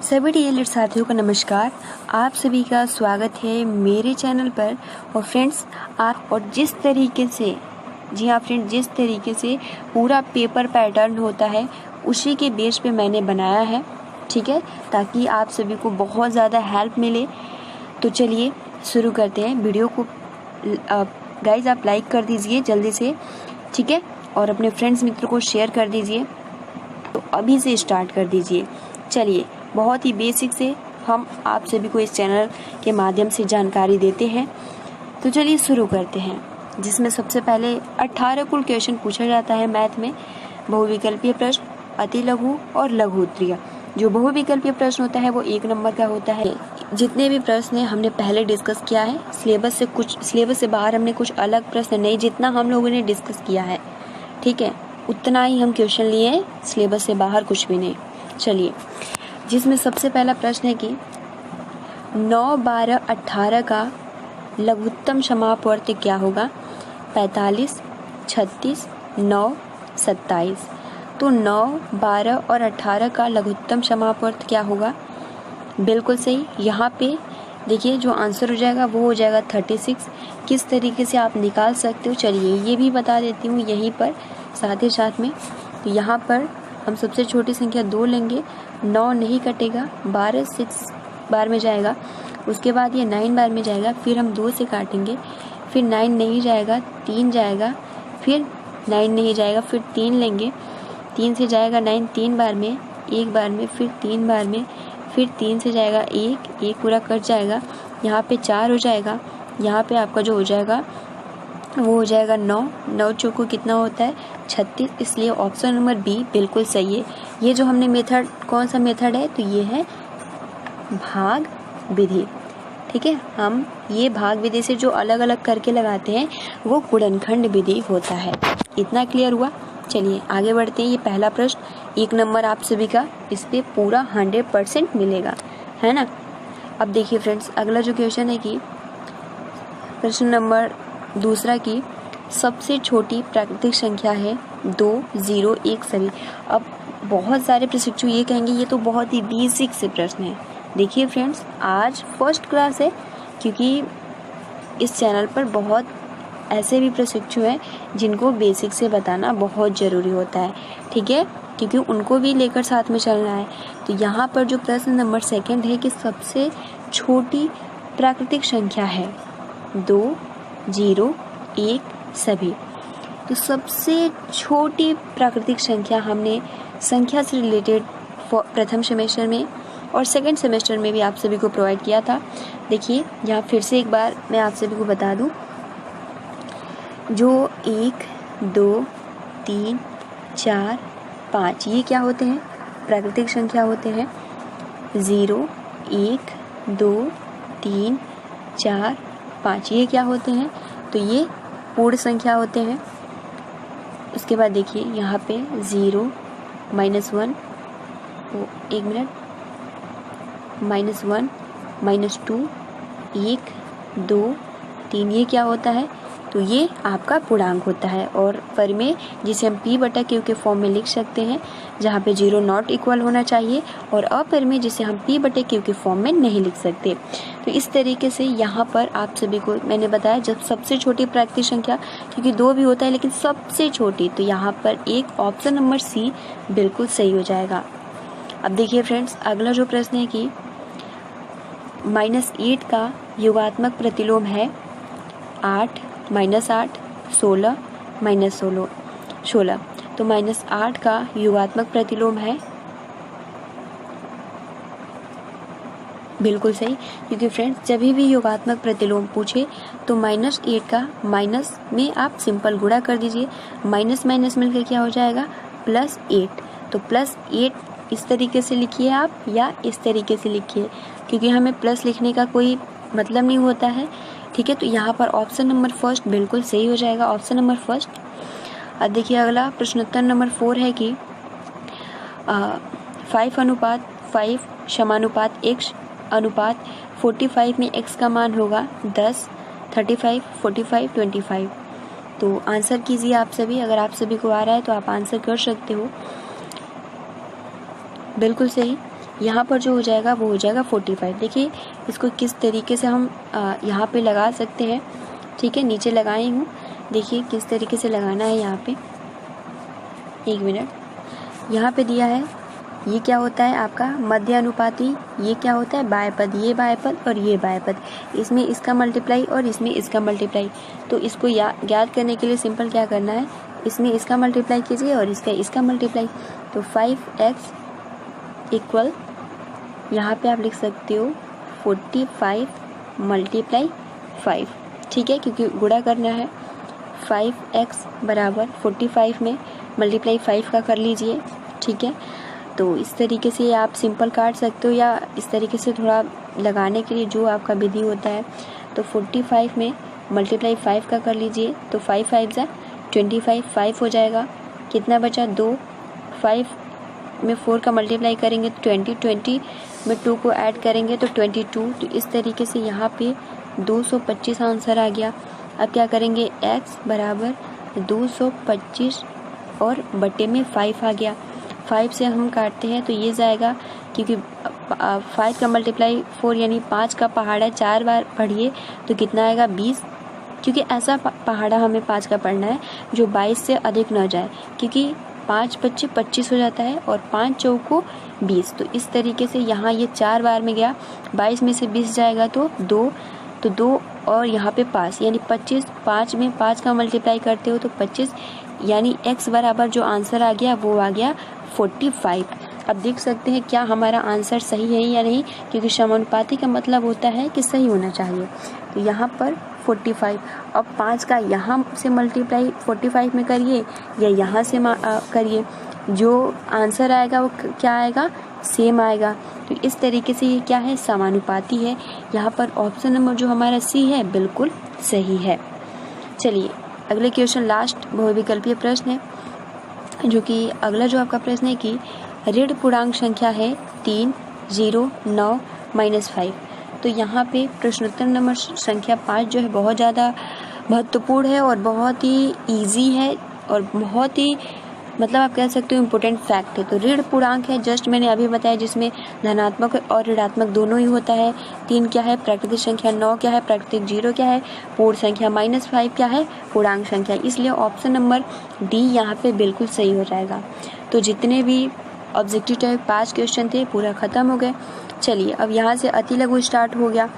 सभी डीएलएड साथियों को नमस्कार। आप सभी का स्वागत है मेरे चैनल पर। और फ्रेंड्स, आप और जिस तरीके से जिस तरीके से पूरा पेपर पैटर्न होता है उसी के बेस पे मैंने बनाया है, ठीक है, ताकि आप सभी को बहुत ज़्यादा हेल्प मिले। तो चलिए शुरू करते हैं वीडियो को। गाइज आप लाइक कर दीजिए जल्दी से, ठीक है, और अपने फ्रेंड्स मित्र को शेयर कर दीजिए। तो अभी से स्टार्ट कर दीजिए। चलिए, बहुत ही बेसिक से हम आप सभी को इस चैनल के माध्यम से जानकारी देते हैं। तो चलिए शुरू करते हैं, जिसमें सबसे पहले 18 कुल क्वेश्चन पूछा जाता है मैथ में। बहुविकल्पीय प्रश्न, अति लघु और लघु उत्तरीय। जो बहुविकल्पीय प्रश्न होता है वो 1 नंबर का होता है। जितने भी प्रश्न हैं हमने पहले डिस्कस किया है। सिलेबस से बाहर हमने कुछ अलग प्रश्न नहीं, जितना हम लोगों ने डिस्कस किया है, ठीक है, उतना ही हम क्वेश्चन लिए हैं, सिलेबस से बाहर कुछ भी नहीं। चलिए, जिसमें सबसे पहला प्रश्न है कि 9, 12, 18 का लघुत्तम समापवर्त क्या होगा? 45, 36, 9, 27। तो 9, 12 और 18 का लघुत्तम समापवर्त क्या होगा? बिल्कुल सही। यहाँ पे देखिए जो आंसर हो जाएगा वो हो जाएगा 36। किस तरीके से आप निकाल सकते हो, चलिए ये भी बता देती हूँ यहीं पर साथ ही साथ में। तो यहाँ पर हम सबसे छोटी संख्या 2 लेंगे, 9 नहीं कटेगा, 12 6 बार में जाएगा, उसके बाद ये 9 बार में जाएगा, फिर हम 2 से काटेंगे, फिर 9 नहीं जाएगा, 3 जाएगा, फिर 9 नहीं जाएगा, फिर 3 लेंगे, 3 से जाएगा 9 3 बार में, 1 बार में, फिर 3 बार में, फिर 3 से जाएगा 1 पूरा कट जाएगा, यहाँ पे 4 हो जाएगा, यहाँ पे आपका जो हो जाएगा वो हो जाएगा 9 चौको कितना होता है? 36। इसलिए ऑप्शन नंबर बी बिल्कुल सही है। ये जो हमने मेथड, कौन सा मेथड है? तो ये है भाग विधि, ठीक है। हम ये भाग विधि से जो अलग अलग करके लगाते हैं वो गुणनखंड विधि होता है। इतना क्लियर हुआ? चलिए आगे बढ़ते हैं। ये पहला प्रश्न 1 नंबर आप सभी का, इस पे पूरा 100% मिलेगा, है ना। अब देखिए फ्रेंड्स, अगला जो क्वेश्चन है कि प्रश्न नंबर दूसरा की सबसे छोटी प्राकृतिक संख्या है 2, 0, 1 सभी। अब बहुत सारे प्रशिक्षु ये कहेंगे ये तो बहुत ही बेसिक से प्रश्न है। देखिए फ्रेंड्स, आज फर्स्ट क्लास है, क्योंकि इस चैनल पर बहुत ऐसे भी प्रशिक्षु हैं जिनको बेसिक से बताना बहुत ज़रूरी होता है, ठीक है, क्योंकि उनको भी लेकर साथ में चलना है। तो यहाँ पर जो प्रश्न नंबर 2 है कि सबसे छोटी प्राकृतिक संख्या है 2, 0, 1 सभी। तो सबसे छोटी प्राकृतिक संख्या हमने संख्या से रिलेटेड प्रथम सेमेस्टर में और सेकंड सेमेस्टर में भी आप सभी को प्रोवाइड किया था। देखिए यहाँ फिर से एक बार मैं आप सभी को बता दूं, जो 1, 2, 3, 4, 5 ये क्या होते हैं? प्राकृतिक संख्या होते हैं। 0, 1, 2, 3, 4, 5 ये क्या होते हैं? तो ये पूर्ण संख्या होते हैं। उसके बाद देखिए यहाँ पे 0, -1, एक मिनट, -1, -2, 1, 2, 3 ये क्या होता है? तो ये आपका पूर्णांक होता है। और परिमेय जिसे हम p/q के फॉर्म में लिख सकते हैं, जहाँ पे 0 नॉट इक्वल होना चाहिए, और अपरिमेय जिसे हम p/q के फॉर्म में नहीं लिख सकते। तो इस तरीके से यहाँ पर आप सभी को मैंने बताया, जब सबसे छोटी प्राकृतिक संख्या, क्योंकि 2 भी होता है लेकिन सबसे छोटी, तो यहाँ पर एक ऑप्शन नंबर सी बिल्कुल सही हो जाएगा। अब देखिए फ्रेंड्स, अगला जो प्रश्न है कि -8 का योगात्मक प्रतिलोम है 8, -8, 16, -16। तो -8 का योगात्मक प्रतिलोम है बिल्कुल सही, क्योंकि फ्रेंड्स जब भी योगात्मक प्रतिलोम पूछे तो -8 का माइनस में आप सिंपल गुणा कर दीजिए, माइनस माइनस मिलकर क्या हो जाएगा? +8। तो +8 इस तरीके से लिखिए आप, या इस तरीके से लिखिए, क्योंकि हमें प्लस लिखने का कोई मतलब नहीं होता है, ठीक है। तो यहाँ पर ऑप्शन नंबर फर्स्ट बिल्कुल सही हो जाएगा, ऑप्शन नंबर फर्स्ट। अब देखिए अगला प्रश्नोत्तर नंबर 4 है कि 5:5 समानुपात x अनुपात 45 में x का मान होगा 10, 35, 45, 25। तो आंसर कीजिए आप सभी। अगर आप सभी को आ रहा है तो आप आंसर कर सकते हो। बिल्कुल सही। यहाँ पर जो हो जाएगा वो हो जाएगा 45। देखिए इसको किस तरीके से हम यहाँ पे लगा सकते हैं। ठीक है, नीचे लगाई हूँ, देखिए किस तरीके से लगाना है यहाँ पे। 1 मिनट, यहाँ पे दिया है, ये क्या होता है आपका मध्य अनुपाती, ये क्या होता है बाएं पद, ये बाएं पद और ये बाएं पद, इसमें इसका मल्टीप्लाई और इसमें इसका मल्टीप्लाई। तो इसको याद करने के लिए सिंपल क्या करना है, इसमें इसका मल्टीप्लाई कीजिए और इसका मल्टीप्लाई। तो 5x इक्वल यहाँ पे आप लिख सकते हो 45 मल्टीप्लाई 5। ठीक है, क्योंकि गुणा करना है। 5x बराबर 45 में मल्टीप्लाई 5 का कर लीजिए। ठीक है, तो इस तरीके से आप सिंपल काट सकते हो, या इस तरीके से थोड़ा लगाने के लिए जो आपका विधि होता है। तो 45 में मल्टीप्लाई 5 का कर लीजिए, तो 5 5 जा 25, 5 हो जाएगा। कितना बचा 2, 5 में 4 का मल्टीप्लाई करेंगे तो 20 में 2 को ऐड करेंगे तो 22। तो इस तरीके से यहाँ पे 225 आंसर आ गया। अब क्या करेंगे, x बराबर 225 और बटे में 5 आ गया। 5 से हम काटते हैं तो ये जाएगा, क्योंकि 5 का मल्टीप्लाई 4 यानी 5 का पहाड़ा 4 बार पढ़िए तो कितना आएगा 20, क्योंकि ऐसा पहाड़ा हमें 5 का पढ़ना है जो 22 से अधिक न जाए, क्योंकि 5 25 25 हो जाता है और 5 चौको 20। तो इस तरीके से यहाँ ये 4 बार में गया, 22 में से 20 जाएगा तो 2 और यहाँ पे 5 यानी 25। 5 में 5 का मल्टीप्लाई करते हो तो 25, यानी x बराबर जो आंसर आ गया वो आ गया 45। अब देख सकते हैं क्या हमारा आंसर सही है या नहीं, क्योंकि समानुपाती का मतलब होता है कि सही होना चाहिए। तो यहाँ पर 45। अब 5 का यहाँ से मल्टीप्लाई 45 में करिए या यहाँ से करिए, जो आंसर आएगा वो क्या आएगा, सेम आएगा। तो इस तरीके से ये क्या है, समानुपाती है। यहाँ पर ऑप्शन नंबर जो हमारा सी है बिल्कुल सही है। चलिए अगले क्वेश्चन, लास्ट बहुविकल्पीय प्रश्न है, जो कि अगला जो आपका प्रश्न है कि ऋण पूर्णांक संख्या है 3 0 9 -5। तो यहाँ पे प्रश्नोत्तर नंबर संख्या 5 जो है बहुत ज़्यादा महत्वपूर्ण है और बहुत ही इजी है और बहुत ही मतलब आप कह सकते हो इम्पोर्टेंट फैक्ट है। तो ऋण पूर्णांक है, जस्ट मैंने अभी बताया, जिसमें धनात्मक और ऋणात्मक दोनों ही होता है। 3 क्या है प्राकृतिक संख्या, 9 क्या है प्राकृतिक, 0 क्या है पूर्ण संख्या, -5 क्या है पूर्णांक संख्या। इसलिए ऑप्शन नंबर डी यहाँ पे बिल्कुल सही हो जाएगा। तो जितने भी ऑब्जेक्टिव टाइप 5 क्वेश्चन थे पूरा खत्म हो गए। चलिए अब यहाँ से अति लघु स्टार्ट हो गया,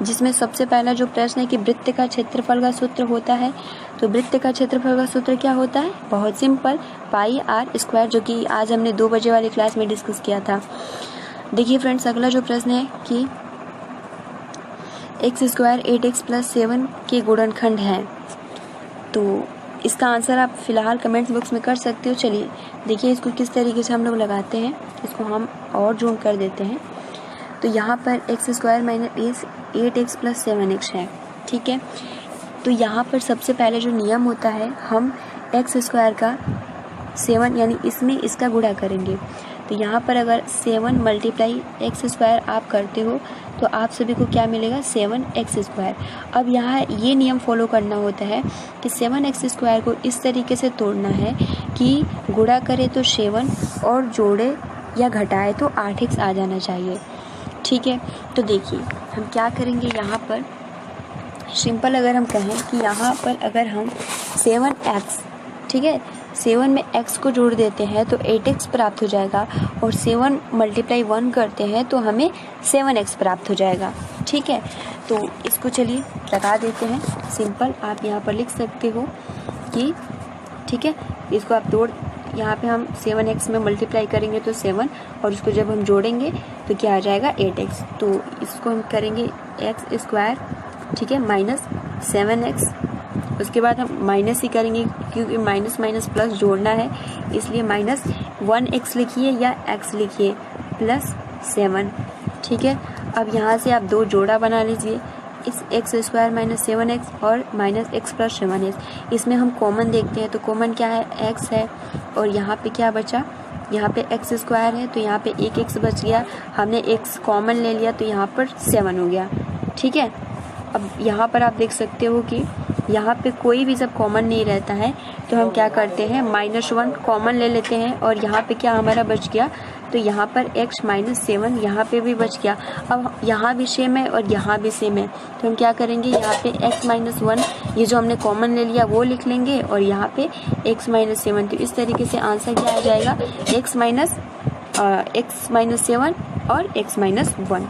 जिसमें सबसे पहला जो प्रश्न है कि वृत्त का क्षेत्रफल का सूत्र होता है। तो वृत्त का क्षेत्रफल का सूत्र क्या होता है, बहुत सिंपल, πr², जो कि आज हमने 2 बजे वाली क्लास में डिस्कस किया था। देखिए फ्रेंड्स, अगला जो प्रश्न है कि x² 8x + 7 के गुणनखंड है। तो इसका आंसर आप फिलहाल कमेंट्स बॉक्स में कर सकते हो। चलिए देखिए इसको किस तरीके से हम लोग लगाते हैं, इसको हम और जूम कर देते हैं। तो यहाँ पर x² - 8x + 7x है। ठीक है, तो यहाँ पर सबसे पहले जो नियम होता है, हम x² का 7 यानी इसमें इसका गुणा करेंगे। तो यहाँ पर अगर 7 × x² आप करते हो तो आप सभी को क्या मिलेगा, 7x²। अब यहाँ ये नियम फॉलो करना होता है कि 7x² को इस तरीके से तोड़ना है कि गुणा करे तो 7 और जोड़े या घटाए तो 8x आ जाना चाहिए। ठीक है, तो देखिए हम क्या करेंगे, यहाँ पर सिंपल अगर हम कहें कि यहाँ पर अगर हम 7x, ठीक है, 7 में x को जोड़ देते हैं तो 8x प्राप्त हो जाएगा, और 7 × 1 करते हैं तो हमें 7x प्राप्त हो जाएगा। ठीक है, तो इसको चलिए लगा देते हैं। सिंपल आप यहाँ पर लिख सकते हो कि, ठीक है, इसको आप यहाँ पे हम 7x में मल्टीप्लाई करेंगे तो 7, और इसको जब हम जोड़ेंगे तो क्या आ जाएगा 8x। तो इसको हम करेंगे x², ठीक है, -7x। उसके बाद हम माइनस ही करेंगे क्योंकि माइनस माइनस प्लस जोड़ना है, इसलिए -1x लिखिए या x लिखिए +7। ठीक है, अब यहाँ से आप 2 जोड़ा बना लीजिए, इस x² - 7x और -x + 7x। इसमें हम कॉमन देखते हैं, तो कॉमन क्या है, x है, और यहाँ पे क्या बचा, यहाँ पे x² है तो यहाँ पे एक x बच गया, हमने x कॉमन ले लिया तो यहाँ पर 7 हो गया। ठीक है, अब यहाँ पर आप देख सकते हो कि यहाँ पे कोई भी जब कॉमन नहीं रहता है तो हम क्या करते हैं, -1 कॉमन ले लेते हैं और यहाँ पे क्या हमारा बच गया, तो यहाँ पर x - 7 यहाँ पे भी बच गया। अब यहाँ भी सेम है और यहाँ भी सेम है, तो हम क्या करेंगे, यहाँ पे x - 1 ये जो हमने कॉमन ले लिया वो लिख लेंगे और यहाँ पे x - 7। तो इस तरीके से आंसर क्या आ जाएगा, x - 7 और x - 1।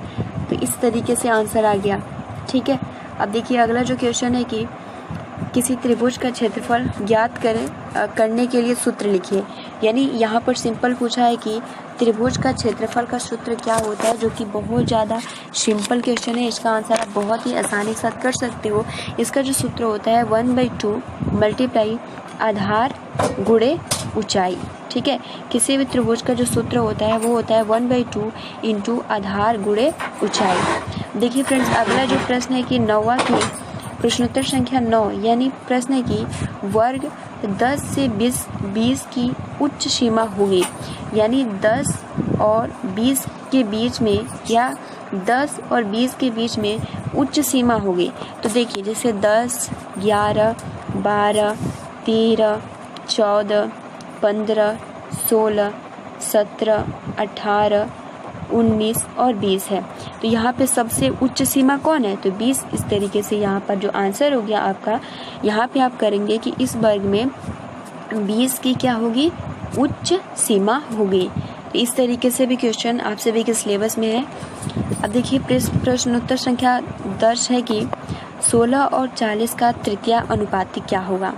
तो इस तरीके से आंसर आ गया। ठीक है, अब देखिए अगला जो क्वेश्चन है कि किसी त्रिभुज का क्षेत्रफल ज्ञात करने के लिए सूत्र लिखिए। यानी यहाँ पर सिंपल पूछा है कि त्रिभुज का क्षेत्रफल का सूत्र क्या होता है, जो कि बहुत ज़्यादा सिंपल क्वेश्चन है। इसका आंसर आप बहुत ही आसानी के साथ कर सकते हो। इसका जो सूत्र होता है 1/2 मल्टीप्लाई आधार गुणे ऊंचाई। ठीक है, किसी भी त्रिभुज का जो सूत्र होता है वो होता है 1/2 इंटू आधार गुणे ऊंचाई। देखिए फ्रेंड्स, अगला जो प्रश्न है कि 9वां की प्रश्नोत्तर संख्या 9, यानी प्रश्न है कि वर्ग 10 से 20 की उच्च सीमा होगी। यानी 10 और 20 के बीच में या 10 और 20 के बीच में उच्च सीमा होगी। तो देखिए जैसे 10, 11, 12, 13, 14, 15, 16, 17, 18, 19 और 20 है। तो यहाँ पे सबसे उच्च सीमा कौन है, तो 20। इस तरीके से यहाँ पर जो आंसर हो गया आपका, यहाँ पे आप करेंगे कि इस वर्ग में 20 की क्या होगी, उच्च सीमा होगी। तो इस तरीके से भी क्वेश्चन आप सभी के सिलेबस में है। अब देखिए प्रश्नोत्तर संख्या 10 है कि 16 और 40 का तृतीय अनुपाती क्या होगा।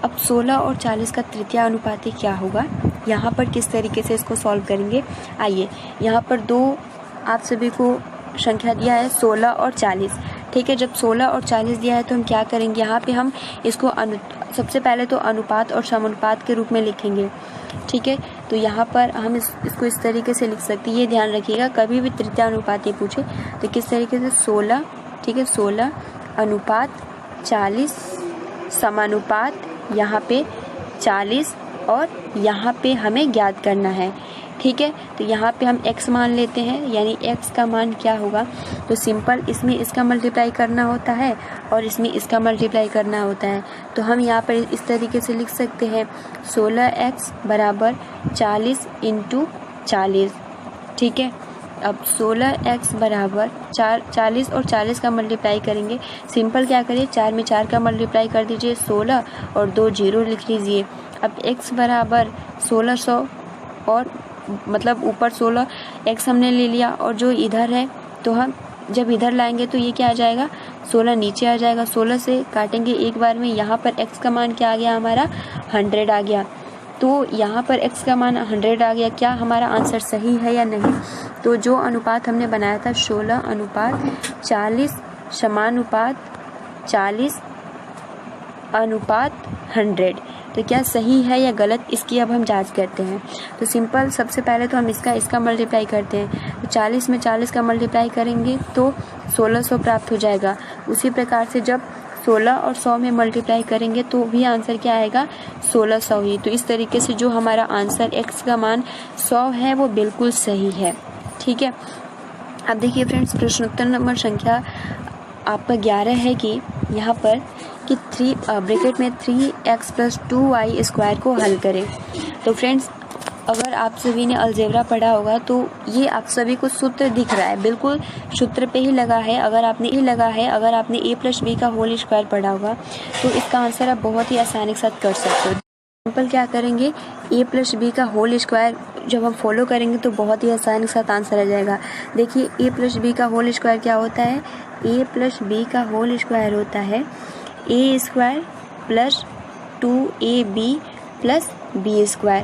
अब 16 और 40 का तृतीय अनुपाती क्या होगा, यहाँ पर किस तरीके से इसको सॉल्व करेंगे। आइए, यहाँ पर दो आप सभी को संख्या दिया है 16 और 40। ठीक है, जब 16 और 40 दिया है तो हम क्या करेंगे, यहाँ पे हम इसको सबसे पहले तो अनुपात और समानुपात के रूप में लिखेंगे। ठीक है, तो यहाँ पर हम इसको इस तरीके से लिख सकते हैं। ये ध्यान रखिएगा, कभी भी तृतीय अनुपाती पूछे तो किस तरीके से 16, ठीक है, 16 अनुपात 40 समानुपात यहाँ पे 40 और यहाँ पे हमें ज्ञात करना है। ठीक है, तो यहाँ पे हम x मान लेते हैं, यानी x का मान क्या होगा, तो सिंपल इसमें इसका मल्टीप्लाई करना होता है और इसमें इसका मल्टीप्लाई करना होता है। तो हम यहाँ पर इस तरीके से लिख सकते हैं 16x बराबर 40 × 40। ठीक है, अब 16x बराबर 40 और 40 का मल्टीप्लाई करेंगे। सिंपल क्या करिए, 4 में 4 का मल्टीप्लाई कर दीजिए 16 और 2 0 लिख लीजिए। अब x बराबर 1600 और मतलब ऊपर 16 x हमने ले लिया और जो इधर है तो हम जब इधर लाएंगे तो ये क्या आ जाएगा, 16 नीचे आ जाएगा। 16 से काटेंगे एक बार में, यहाँ पर x का मान क्या आ गया हमारा, 100 आ गया। तो यहाँ पर x का मान 100 आ गया। क्या हमारा आंसर सही है या नहीं, तो जो अनुपात हमने बनाया था 16 अनुपात 40 समानुपात 40 अनुपात 100, तो क्या सही है या गलत, इसकी अब हम जांच करते हैं। तो सिंपल सबसे पहले तो हम इसका मल्टीप्लाई करते हैं। तो 40 में 40 का मल्टीप्लाई करेंगे तो 1600 प्राप्त हो जाएगा। उसी प्रकार से जब 16 और 100 में मल्टीप्लाई करेंगे तो भी आंसर क्या आएगा, 1600 ही। तो इस तरीके से जो हमारा आंसर x का मान 100 है वो बिल्कुल सही है। ठीक है, अब देखिए फ्रेंड्स, प्रश्नोत्तर नंबर संख्या आपका 11 है कि यहाँ पर कि 3 ब्रैकेट में 3x + 2y² को हल करें। तो फ्रेंड्स, अगर आप सभी ने अलजेब्रा पढ़ा होगा तो ये आप सभी को सूत्र दिख रहा है, बिल्कुल सूत्र पे ही लगा है। अगर आपने a + b का होल स्क्वायर पढ़ा होगा तो इसका आंसर आप बहुत ही आसानी के साथ कर सकते हो। सिंपल क्या करेंगे, a + b का होल स्क्वायर जब हम फॉलो करेंगे तो बहुत ही आसानी के साथ आंसर आ जाएगा। देखिए a + b का होल स्क्वायर क्या होता है, a + b का होल स्क्वायर होता है a² + 2ab + b²।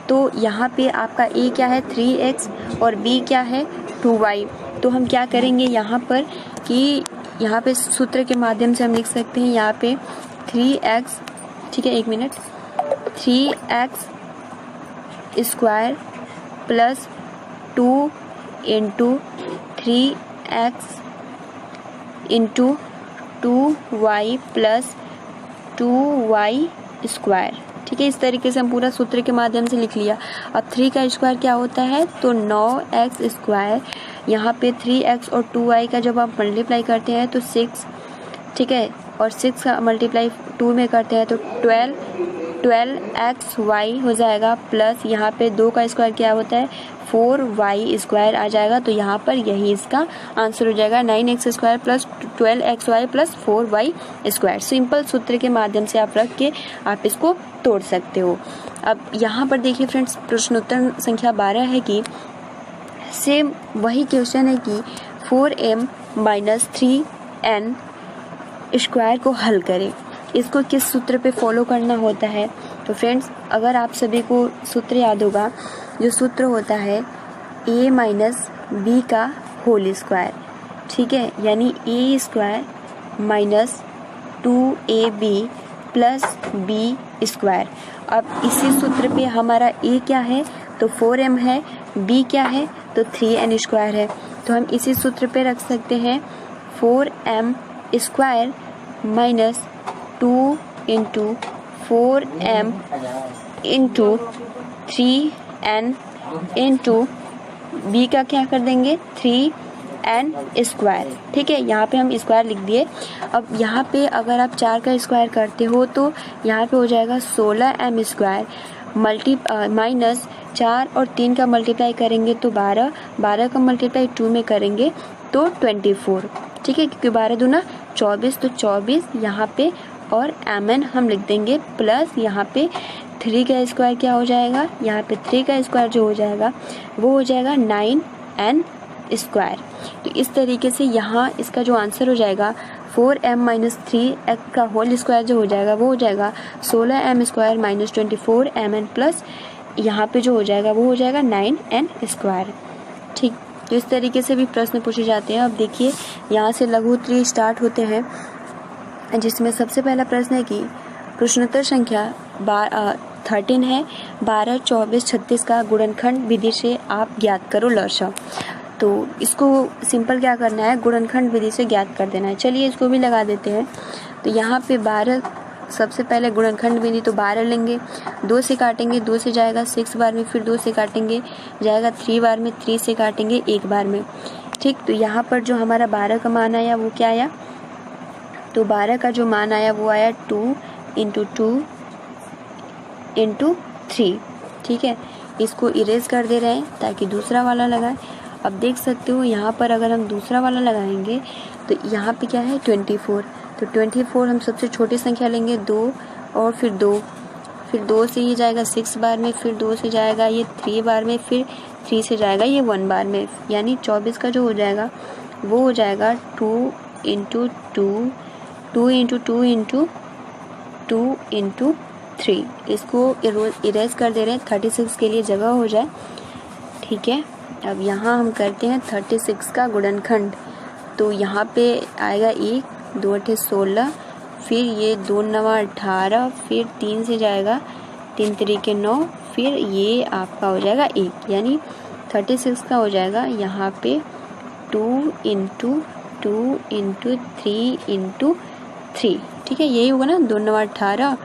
तो यहाँ पे आपका a क्या है 3x और b क्या है 2y। तो हम क्या करेंगे यहाँ पर कि यहाँ पे सूत्र के माध्यम से हम लिख सकते हैं यहाँ पे 3x, ठीक है, 1 minute, 3x² + 2 × 3x × 2y + 2y²। ठीक है, इस तरीके से हम पूरा सूत्र के माध्यम से लिख लिया। अब 3 का स्क्वायर क्या होता है, तो 9x²। यहाँ पे 3x और 2y का जब आप मल्टीप्लाई करते हैं तो 6, ठीक है, और 6 का मल्टीप्लाई 2 में करते हैं तो 12xy हो जाएगा, प्लस यहाँ पे 2 का स्क्वायर क्या होता है 4y स्क्वायर आ जाएगा। तो यहाँ पर यही इसका आंसर हो जाएगा 9x² plus 12xy plus 4y square. Simple सूत्र के माध्यम से आप रख के आप इसको तोड़ सकते हो। अब यहाँ पर देखिए फ्रेंड्स, प्रश्नोत्तर संख्या 12 है कि सेम वही क्वेश्चन है कि 4m माइनस 3n स्क्वायर को हल करें। इसको किस सूत्र पे फॉलो करना होता है? तो फ्रेंड्स, अगर आप सभी को सूत्र याद होगा, जो सूत्र होता है a माइनस बी का होल स्क्वायर, ठीक है, यानी a square minus 2ab plus b square. अब इसी सूत्र पे हमारा a क्या है तो 4m है, b क्या है तो 3n स्क्वायर है। तो हम इसी सूत्र पे रख सकते हैं 4m square minus 2 into 4m into 3n into b का क्या कर देंगे 3n स्क्वायर। ठीक है, यहाँ पे हम स्क्वायर लिख दिए। अब यहाँ पे अगर आप 4 का स्क्वायर करते हो तो यहाँ पे हो जाएगा 16m स्क्वायर माइनस 4 और 3 का मल्टीप्लाई करेंगे तो 12 का मल्टीप्लाई 2 में करेंगे तो 24। ठीक है, क्योंकि 12 दूना 24 तो 24 यहाँ पे और mn हम लिख देंगे, प्लस यहाँ पे 3 का स्क्वायर क्या हो जाएगा, यहाँ पे 3 का स्क्वायर जो हो जाएगा वो हो जाएगा 9n स्क्वायर। तो इस तरीके से यहाँ इसका जो आंसर हो जाएगा 4m माइनस 3x का होल स्क्वायर जो हो जाएगा वो हो जाएगा 16m square minus 24mn plus यहाँ पे जो हो जाएगा वो हो जाएगा 9n स्क्वायर। ठीक, तो इस तरीके से भी प्रश्न पूछे जाते हैं। अब देखिए यहाँ से लघु उत्तरीय स्टार्ट होते हैं, जिसमें सबसे पहला प्रश्न है कि प्रश्नोत्तर संख्या 13 है, 12, 24, 36 का गुणनखंड विधि से आप ज्ञात करो लसा। तो इसको सिंपल क्या करना है, गुणनखंड विधि से ज्ञात कर देना है। चलिए इसको भी लगा देते हैं। तो यहाँ पे 12 सबसे पहले गुणनखंड विधि तो 12 लेंगे, 2 से काटेंगे, 2 से जाएगा 6 बार में, फिर 2 से काटेंगे जाएगा 3 बार में, 3 से काटेंगे 1 बार में। ठीक, तो यहाँ पर जो हमारा 12 का मान आया वो क्या आया, तो 12 का जो मान आया वो आया 2 इंटू 2 इंटू 3। ठीक है, इसको इरेज कर दे रहे हैं ताकि दूसरा वाला लगाए। अब देख सकते हो यहाँ पर अगर हम दूसरा वाला लगाएंगे तो यहाँ पे क्या है 24। तो 24 हम सबसे छोटी संख्या लेंगे 2 और फिर 2, फिर 2 से ये जाएगा 6 बार में, फिर 2 से जाएगा ये 3 बार में, फिर 3 से जाएगा ये 1 बार में, यानी 24 का जो हो जाएगा वो हो जाएगा 2 इंटू 2, 2 इंटू 2 इंटू 2 इंटू 3। इसको इरेज कर दे रहे हैं 36 के लिए जगह हो जाए। ठीक है, अब यहाँ हम करते हैं 36 का गुणनखंड। तो यहाँ पे आएगा 1, 2 8 16, फिर ये 2 9 18, फिर 3 से जाएगा 3 3 9, फिर ये आपका हो जाएगा 1, यानी 36 का हो जाएगा यहाँ पे 2 इंटू 2 इंटू 3 इंटू 3। ठीक है, यही होगा ना, 2 9 18,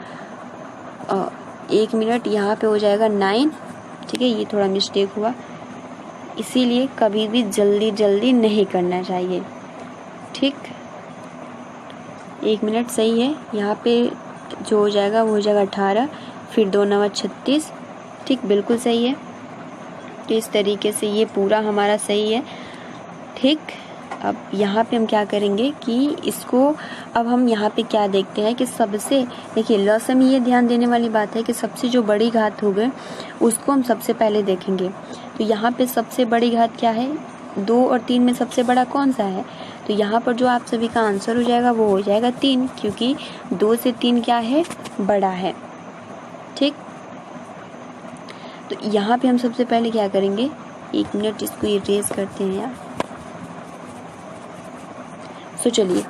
1 मिनट यहाँ पे हो जाएगा 9। ठीक है, ये थोड़ा मिस्टेक हुआ, इसीलिए कभी भी जल्दी नहीं करना चाहिए। ठीक, 1 मिनट सही है, यहाँ पे जो हो जाएगा वो हो जाएगा 18, फिर 2 9 36। ठीक, बिल्कुल सही है। तो इस तरीके से ये पूरा हमारा सही है। ठीक, अब यहाँ पे हम क्या करेंगे कि इसको अब हम यहाँ पे क्या देखते हैं कि सबसे, देखिए लस में ये ध्यान देने वाली बात है कि सबसे जो बड़ी घात हो गए उसको हम सबसे पहले देखेंगे। तो यहाँ पे सबसे बड़ी घात क्या है, 2 और 3 में सबसे बड़ा कौन सा है, तो यहाँ पर जो आप सभी का आंसर हो जाएगा वो हो जाएगा 3, क्योंकि 2 से 3 क्या है, बड़ा है। ठीक, तो यहाँ पे हम सबसे पहले क्या करेंगे, 1 मिनट इसको इरेज करते हैं यार। तो चलिए,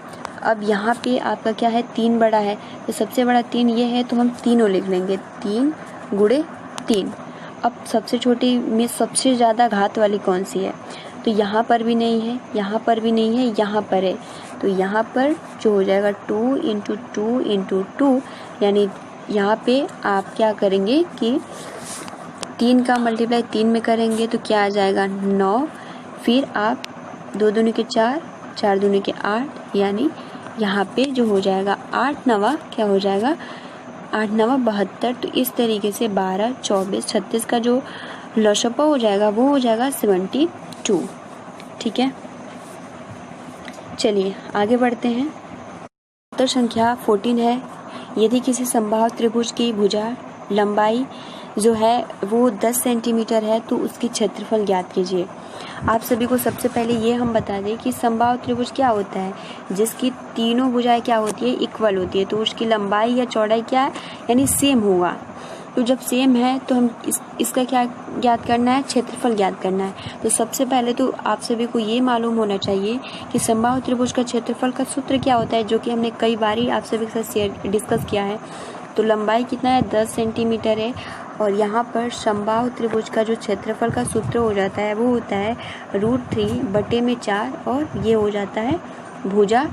अब यहाँ पे आपका क्या है, 3 बड़ा है, तो सबसे बड़ा 3 ये है, तो हम तीनों लिख लेंगे, 3 गुणे 3। अब सबसे छोटी में सबसे ज़्यादा घात वाली कौन सी है, तो यहाँ पर भी नहीं है, यहाँ पर भी नहीं है, यहाँ पर है। तो यहाँ पर जो हो जाएगा 2 इंटू 2 इंटू 2, यानी यहाँ पे आप क्या करेंगे कि 3 का मल्टीप्लाई 3 में करेंगे तो क्या आ जाएगा 9, फिर आप 2 दूनी के 4, 4 दूनी के 8, यानी यहाँ पे जो हो जाएगा 8 नवा क्या हो जाएगा, 8 नवा 72। तो इस तरीके से 12, 24, 36 का जो लसपा हो जाएगा वो हो जाएगा 72। ठीक है, चलिए आगे बढ़ते हैं। उत्तर संख्या 14 है, यदि किसी समबाहु त्रिभुज की भुजा लंबाई जो है वो 10 सेंटीमीटर है तो उसकी क्षेत्रफल ज्ञात कीजिए। आप सभी को सबसे पहले ये हम बता दें कि समबाहु त्रिभुज क्या होता है, जिसकी तीनों भुजाएं क्या होती है, इक्वल होती है, तो उसकी लंबाई या चौड़ाई क्या है, यानी सेम होगा। तो जब सेम है तो हम इसका क्या ज्ञात करना है, क्षेत्रफल ज्ञात करना है। तो सबसे पहले तो आप सभी को ये मालूम होना चाहिए कि समबाहु त्रिभुज का क्षेत्रफल का सूत्र क्या होता है, जो कि हमने कई बार आप सभी के साथ डिस्कस किया है। तो लंबाई कितना है, 10 सेंटीमीटर है, और यहाँ पर समबाहु त्रिभुज का जो क्षेत्रफल का सूत्र हो जाता है वो होता है √3/4, और ये हो जाता है भुजा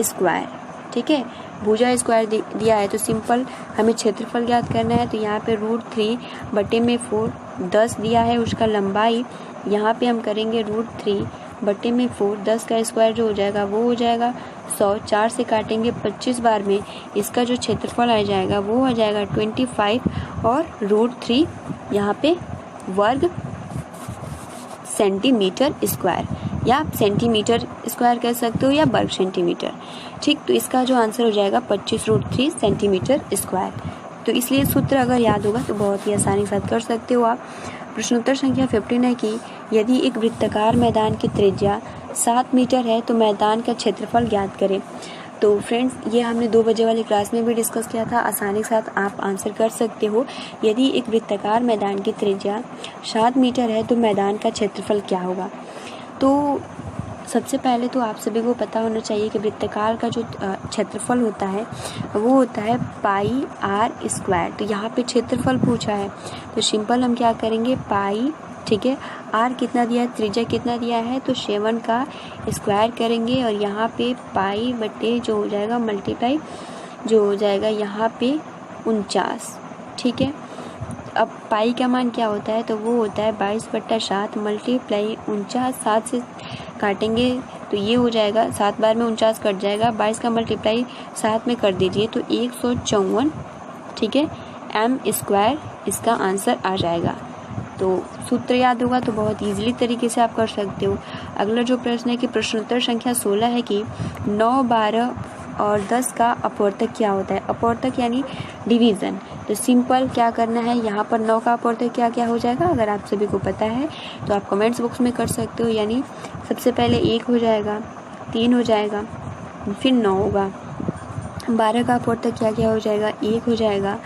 स्क्वायर। ठीक है, भुजा स्क्वायर दिया है तो सिंपल हमें क्षेत्रफल ज्ञात करना है। तो यहाँ पे √3/4 10 दिया है, उसका लंबाई यहाँ पे हम करेंगे √3/4, 10 का स्क्वायर जो हो जाएगा वो हो जाएगा 100, 4 से काटेंगे 25 बार में, इसका जो क्षेत्रफल आ जाएगा वो हो जाएगा 25, और √3 यहाँ पे वर्ग सेंटीमीटर स्क्वायर, या सेंटीमीटर स्क्वायर कह सकते हो या वर्ग सेंटीमीटर। ठीक, तो इसका जो आंसर हो जाएगा 25√3 सेंटीमीटर स्क्वायर। तो इसलिए सूत्र अगर याद होगा तो बहुत ही आसानी के साथ कर सकते हो आप। प्रश्नोत्तर संख्या 15 है कि यदि एक वृत्ताकार मैदान की त्रिज्या 7 मीटर है तो मैदान का क्षेत्रफल ज्ञात करें। तो फ्रेंड्स, ये हमने 2 बजे वाली क्लास में भी डिस्कस किया था, आसानी के साथ आप आंसर कर सकते हो। यदि एक वृत्ताकार मैदान की त्रिज्या 7 मीटर है तो मैदान का क्षेत्रफल क्या होगा। तो सबसे पहले तो आप सभी को पता होना चाहिए कि वृत्ताकार का जो क्षेत्रफल होता है वो होता है πr²। तो यहाँ पे क्षेत्रफल पूछा है तो सिंपल हम क्या करेंगे, पाई, ठीक है, आर कितना दिया है, त्रिज्या कितना दिया है, तो 7 का स्क्वायर करेंगे, और यहाँ पे पाई बटे जो हो जाएगा मल्टीप्लाई जो हो जाएगा यहाँ पे 49। ठीक है, अब पाई का मान क्या होता है, तो वो होता है 22/7 मल्टीप्लाई 49, 7 से काटेंगे तो ये हो जाएगा 7 बार में 49 कट जाएगा, 22 का मल्टीप्लाई 7 में कर दीजिए तो 154। ठीक है, m² इसका आंसर आ जाएगा। तो सूत्र याद होगा तो बहुत इजीली तरीके से आप कर सकते हो। अगला जो प्रश्न है कि प्रश्नोत्तर संख्या 16 है कि 9, 12 और 10 का अपवर्तक क्या होता है। अपवर्तक यानी डिवीज़न। तो सिंपल क्या करना है, यहाँ पर 9 का अपवर्तक क्या क्या हो जाएगा, अगर आप सभी को पता है तो आप कमेंट्स बॉक्स में कर सकते हो। यानी सबसे पहले 1 हो जाएगा, 3 हो जाएगा, फिर 9 होगा। 12 का अपवर्तक क्या क्या हो जाएगा, 1 हो जाएगा,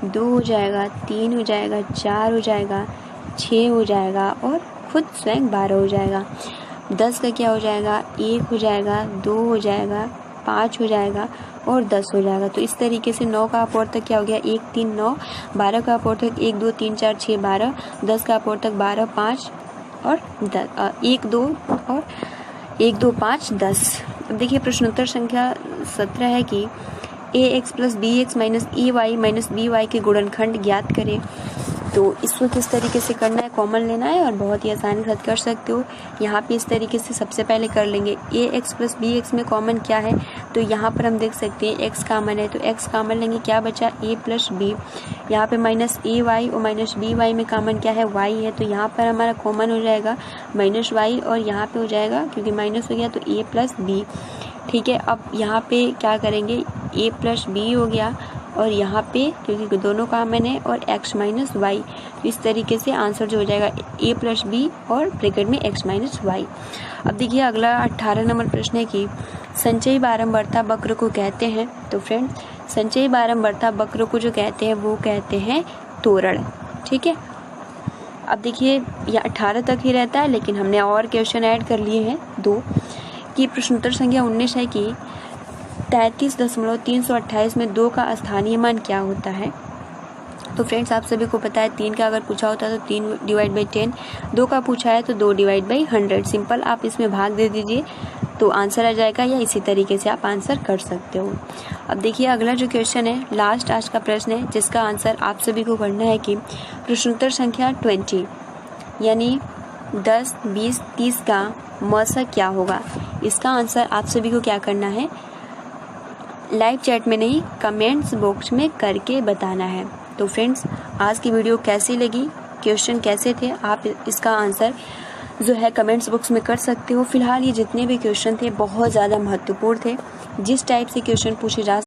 2 हो जाएगा, 3 हो जाएगा, 4 हो जाएगा, 6 हो जाएगा, और खुद स्वयं 12 हो जाएगा। 10 का क्या हो जाएगा, 1 हो जाएगा, 2 हो जाएगा, 5 हो जाएगा, और 10 हो जाएगा। तो इस तरीके से 9 का अपवर्तक क्या हो गया, 1, 3, 9। 12 का अपवर्तक 1, 2, 3, 4, 6, 12। 10 का अपवर्तक 12, 5 और 1, 2 और 1, 2, 5, 10। अब देखिए प्रश्नोत्तर संख्या 17 है कि ax + bx - ay - by के गुणनखंड ज्ञात करें। तो इसको किस तरीके से करना है, कॉमन लेना है और बहुत ही आसानी से कर सकते हो। यहाँ पे इस तरीके से सबसे पहले कर लेंगे, ax + bx में कॉमन क्या है, तो यहाँ पर हम देख सकते हैं x कॉमन है तो x कॉमन लेंगे, क्या बचा a + b। यहाँ पे -ay और -by में कॉमन क्या है, y है, तो यहाँ पर हमारा कॉमन हो जाएगा -y, और यहाँ पे हो जाएगा क्योंकि माइनस हो गया तो a + b। ठीक है, अब यहाँ पे क्या करेंगे, a + b हो गया, और यहाँ पे क्योंकि दोनों कॉमन है और x - y, तो इस तरीके से आंसर जो हो जाएगा a + b और ब्रैकेट में x - y। अब देखिए अगला 18 नंबर प्रश्न है कि संचयी बारंबारता वक्र को कहते हैं। तो फ्रेंड्स, संचयी बारंबारता वक्र को जो कहते हैं वो कहते हैं त्वरण। ठीक है, अब देखिए यह 18 तक ही रहता है, लेकिन हमने और क्वेश्चन ऐड कर लिए हैं 2 की। प्रश्नोत्तर संख्या 19 है कि 33.328 में 2 का स्थानीय मान क्या होता है। तो फ्रेंड्स, आप सभी को पता है 3 का अगर पूछा होता है तो 3/10, 2 का पूछा है तो 2/100। सिंपल आप इसमें भाग दे दीजिए तो आंसर आ जाएगा, या इसी तरीके से आप आंसर कर सकते हो। अब देखिए अगला जो क्वेश्चन है, लास्ट आज का प्रश्न है, जिसका आंसर आप सभी को करना है कि प्रश्नोत्तर संख्या 20 यानी 10, 20, 30 का मौसा क्या होगा। इसका आंसर आप सभी को क्या करना है, लाइव चैट में नहीं, कमेंट्स बॉक्स में करके बताना है। तो फ्रेंड्स, आज की वीडियो कैसी लगी, क्वेश्चन कैसे थे, आप इसका आंसर जो है कमेंट्स बॉक्स में कर सकते हो। फिलहाल ये जितने भी क्वेश्चन थे बहुत ज़्यादा महत्वपूर्ण थे। जिस टाइप से क्वेश्चन पूछे जा